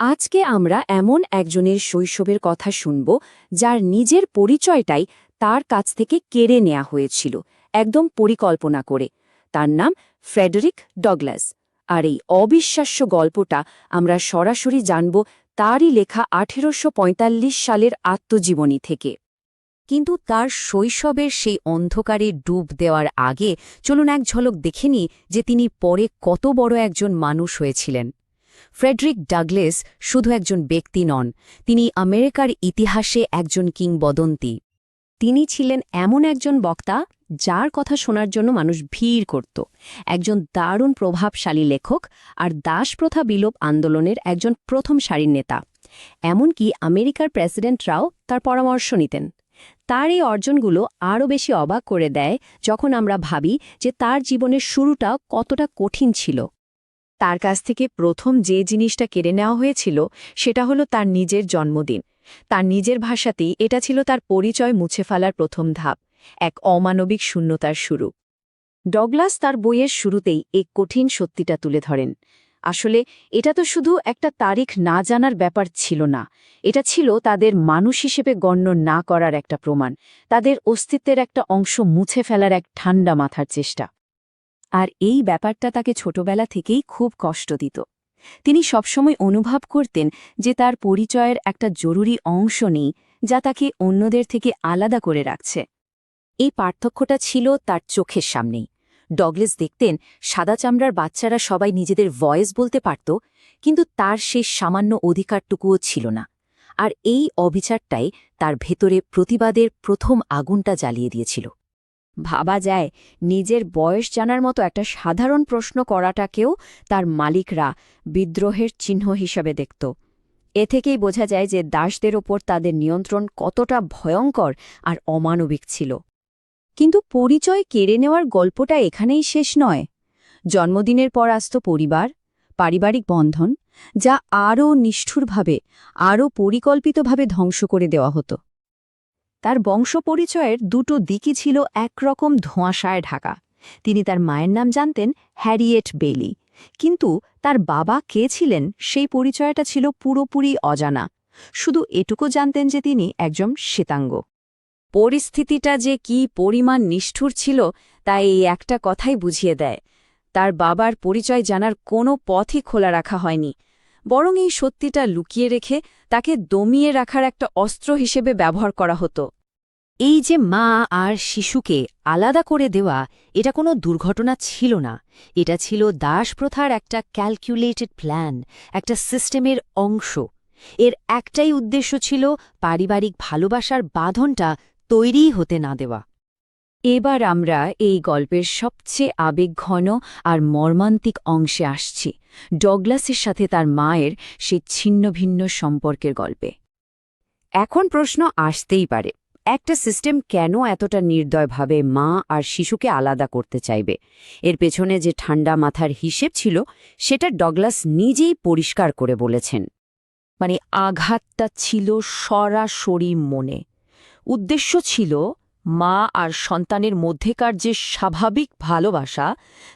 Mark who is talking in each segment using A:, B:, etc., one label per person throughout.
A: আজকে আমরা এমন একজনের শৈশবের কথা শুনব যার নিজের পরিচয়টাই তার কাছ থেকে কেড়ে নেওয়া হয়েছিল একদম পরিকল্পনা করে। তার নাম ফ্রেডেরিক ডগলাস। আর এই অবিশ্বাস্য গল্পটা আমরা সরাসরি জানব তারই লেখা 1845 সালের আত্মজীবনী থেকে।
B: কিন্তু তার শৈশবের সেই অন্ধকারে ডুব দেওয়ার আগে চলুন এক ঝলক দেখে নিই যে তিনি পরে কত বড় একজন মানুষ হয়েছিলেন। ফ্রেডরিক ডাগলাস শুধু একজন ব্যক্তি নন, তিনি আমেরিকার ইতিহাসে একজন কিংবদন্তি।
A: তিনি ছিলেন এমন একজন বক্তা যার কথা শোনার জন্য মানুষ ভিড় করত, একজন দারুণ প্রভাবশালী লেখক আর দাসপ্রথা বিলোপ আন্দোলনের একজন প্রথম সারির নেতা। এমনকি আমেরিকার প্রেসিডেন্টরাও তার পরামর্শ নিতেন। তার এই অর্জনগুলো আরও বেশি অবাক করে দেয় যখন আমরা ভাবি যে তার জীবনের শুরুটা কতটা কঠিন ছিল। তার কাছ থেকে প্রথম যে জিনিসটা কেড়ে নেওয়া হয়েছিল সেটা হলো তার নিজের জন্মদিন। তার নিজের ভাষাতেই এটা ছিল তার পরিচয় মুছে ফেলার প্রথম ধাপ, এক অমানবিক শূন্যতার শুরু। ডগলাস তার বইয়ের শুরুতেই এই কঠিন সত্যিটা তুলে ধরেন। আসলে এটা তো শুধু একটা তারিখ না জানার ব্যাপার ছিল না, এটা ছিল তাদের মানুষ হিসেবে গণ্য না করার একটা প্রমাণ, তাদের অস্তিত্বের একটা অংশ মুছে ফেলার এক ঠান্ডা মাথার চেষ্টা। আর এই ব্যাপারটা তাকে ছোটবেলা থেকেই খুব কষ্ট দিত। তিনি সবসময় অনুভব করতেন যে তার পরিচয়ের একটা জরুরি অংশ নেই, যা তাকে অন্যদের থেকে আলাদা করে রাখছে।
B: এই পার্থক্যটা ছিল তার চোখের সামনেই। ডগলাস দেখতেন সাদা চামড়ার বাচ্চারা সবাই নিজেদের ভয়েস বলতে পারত, কিন্তু তার সেই সামান্য অধিকারটুকুও ছিল না। আর এই অবিচারটাই তার ভেতরে প্রতিবাদের প্রথম আগুনটা জ্বালিয়ে দিয়েছিল।
A: ভাবা যায়, নিজের বয়স জানার মতো একটা সাধারণ প্রশ্ন করাটাকেও তার মালিকরা বিদ্রোহের চিহ্ন হিসাবে দেখত। এ থেকেই বোঝা যায় যে দাসদের ওপর তাদের নিয়ন্ত্রণ কতটা ভয়ঙ্কর আর অমানবিক ছিল। কিন্তু পরিচয় কেড়ে নেওয়ার গল্পটা এখানেই শেষ নয়। জন্মদিনের পর আসত পরিবার, পারিবারিক বন্ধন, যা আরও নিষ্ঠুরভাবে, আরও পরিকল্পিতভাবে ধ্বংস করে দেওয়া হতো। তার বংশ পরিচয়ের দুটো দিকই ছিল একরকম ধোঁয়াশায় ঢাকা। তিনি তার মায়ের নাম জানতেন হ্যারিয়েট বেলি, কিন্তু তার বাবা কে ছিলেন সেই পরিচয়টা ছিল পুরোপুরি অজানা। শুধু এটুকু জানতেন যে তিনি একজন শ্বেতাঙ্গ। পরিস্থিতিটা যে কি পরিমাণ নিষ্ঠুর ছিল তা এই একটা কথাই বুঝিয়ে দেয়। তার বাবার পরিচয় জানার কোনো পথই খোলা রাখা হয়নি, বরং এই সত্যিটা লুকিয়ে রেখে তাকে দমিয়ে রাখার একটা অস্ত্র হিসেবে ব্যবহার করা হতো।
B: এই যে মা আর শিশুকে আলাদা করে দেওয়া, এটা কোনো দুর্ঘটনা ছিল না। এটা ছিল দাসপ্রথার একটা ক্যালকুলেটেড প্ল্যান, একটা সিস্টেমের অংশ। এর একটাই উদ্দেশ্য ছিল পারিবারিক ভালোবাসার বাঁধনটা তৈরি হতে না দেওয়া।
A: এবার আমরা এই গল্পের সবচেয়ে আবেগঘন আর মর্মান্তিক অংশে আসছি, ডগলাসের সাথে তার মায়ের সেই ছিন্ন ভিন্ন সম্পর্কের গল্পে। এখন প্রশ্ন আসতেই পারে, একটা সিস্টেম কেন এতটা নির্দয়ভাবে মা আর শিশুকে আলাদা করতে চাইবে? এর পেছনে যে ঠান্ডা মাথার হিসেব ছিল সেটা ডগলাস নিজেই পরিষ্কার করে বলেছেন। মানে আঘাতটা ছিল সরাসরি মনে। উদ্দেশ্য ছিল মা আর সন্তানের মধ্যেকার যে স্বাভাবিক ভালোবাসা,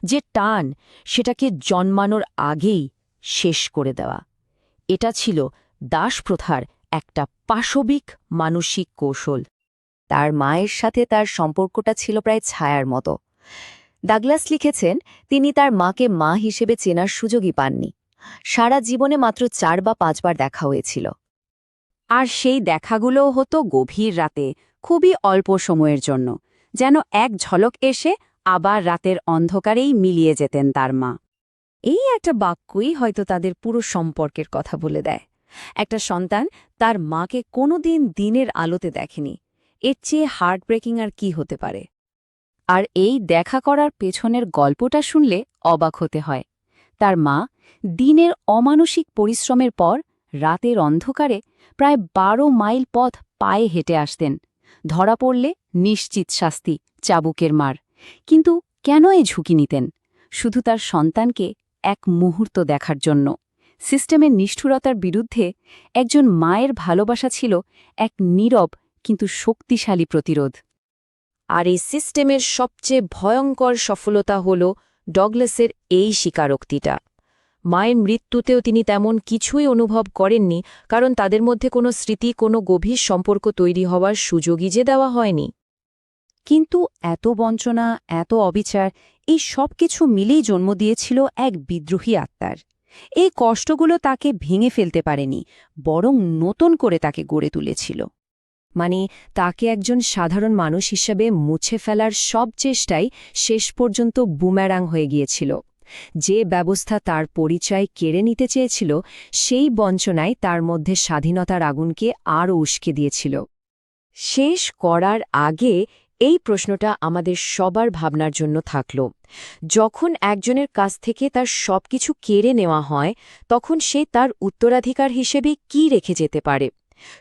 A: যে টান, সেটাকে জন্মানোর আগেই শেষ করে দেওয়া। এটা ছিল দাসপ্রথার একটা পাশবিক মানসিক কৌশল। তার মায়ের সাথে তার সম্পর্কটা ছিল প্রায় ছায়ার মতো। ডাগলাস লিখেছেন, তিনি তার মাকে মা হিসেবে চেনার সুযোগই পাননি। সারা জীবনে মাত্র 4 বা 5 বার দেখা হয়েছিল। আর সেই দেখাগুলোও হতো গভীর রাতে, খুবই অল্প সময়ের জন্য, যেন এক ঝলক এসে আবার রাতের অন্ধকারেই মিলিয়ে যেতেন তার মা। এই একটা বাক্যই হয়তো তাদের পুরো সম্পর্কের কথা বলে দেয়। একটা সন্তান তার মাকে কোনোদিন দিনের আলোতে দেখেনি, এর চেয়ে হার্টব্রেকিং আর কি হতে পারে? আর এই দেখা করার পেছনের গল্পটা শুনলে অবাক হতে হয়। তার মা দিনের অমানসিক পরিশ্রমের পর রাতের অন্ধকারে প্রায় 12 মাইল পথ পায়ে হেঁটে আসতেন। ধরা পড়লে নিশ্চিত শাস্তি, চাবুকের মার। কিন্তু কেন এই ঝুঁকি নিতেন? শুধু তার সন্তানকে এক মুহূর্ত দেখার জন্য। সিস্টেমের নিষ্ঠুরতার বিরুদ্ধে একজন মায়ের ভালোবাসা ছিল এক নীরব কিন্তু শক্তিশালী প্রতিরোধ। আর এই সিস্টেমের সবচেয়ে ভয়ঙ্কর সফলতা হল ডগলাসের এই স্বীকারোক্তিটা।
C: মায়ের মৃত্যুতেও তিনি তেমন কিছুই অনুভব করেননি, কারণ তাদের মধ্যে কোনো স্মৃতি, কোনো গভীর সম্পর্ক তৈরি হওয়ার সুযোগই যে দেওয়া হয়নি।
B: কিন্তু এত বঞ্চনা, এত অবিচার, এই সব কিছু মিলেই জন্ম দিয়েছিল এক বিদ্রোহী আত্মার। এই কষ্টগুলো তাকে ভেঙে ফেলতে পারেনি, বরং নতুন করে তাকে গড়ে তুলেছিল। মানে তাকে একজন সাধারণ মানুষ হিসেবে মুছে ফেলার সব চেষ্টাই শেষ পর্যন্ত বুমেরাং হয়ে গিয়েছিল। যে ব্যবস্থা তার পরিচয় কেড়ে নিতে চেয়েছিল, সেই বঞ্চনায় তার মধ্যে স্বাধীনতার আগুনকে আরও উস্কে দিয়েছিল।
C: শেষ করার আগে এই প্রশ্নটা আমাদের সবার ভাবনার জন্য থাকল। যখন একজনের কাছ থেকে তার সবকিছু কেড়ে নেওয়া হয়, তখন সে তার উত্তরাধিকার হিসেবে কি রেখে যেতে পারে?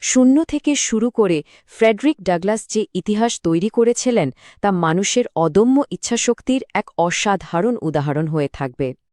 C: শূন্য থেকে শুরু করে ফ্রেডরিক ডাগলাস যে ইতিহাস তৈরি করেছিলেন, তা মানুষের অদম্য ইচ্ছাশক্তির এক অসাধারণ উদাহরণ হয়ে থাকবে।